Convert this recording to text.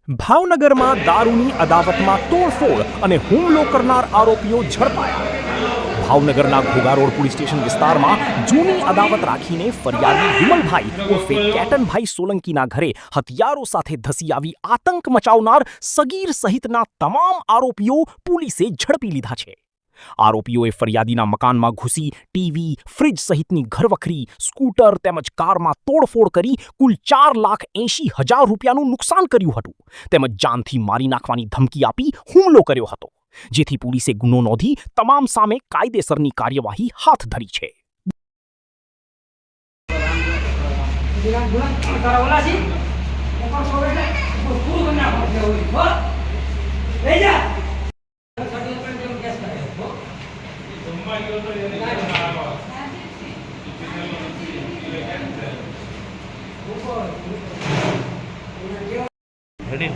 ભાવનગરમાં દારૂની અદાવતમાં તોડફોડ અને હુમલો કરનાર આરોપીઓ ઝડપાયા. ભાવનગરના ઘોઘા રોડ પોલીસ સ્ટેશન વિસ્તારમાં જૂની અદાવત રાખીને ફરિયાદી વિમલભાઈ ઉર્ફે કેતનભાઈ સોલંકીના ઘરે હથિયારો સાથે ધસી આવી આતંક મચાવનાર સગીર સહિતના તમામ આરોપીઓ પોલીસે ઝડપી લીધા છે. આરોપીઓએ ફરિયાદીના મકાનમાં ઘૂસી ટીવી, ફ્રિજ સહિતની ઘરવખરી, સ્કૂટર તેમજ કારમાં તોડફોડ કરી કુલ 4,80,000 રૂપિયાનું નુકસાન કર્યું હતું તેમજ જાનથી મારી નાખવાની ધમકી આપી હુમલો કર્યો હતો, જેથી પોલીસે ગુનો નોંધી તમામ સામે કાયદેસરની કાર્યવાહી હાથ ધરી છે. Ready?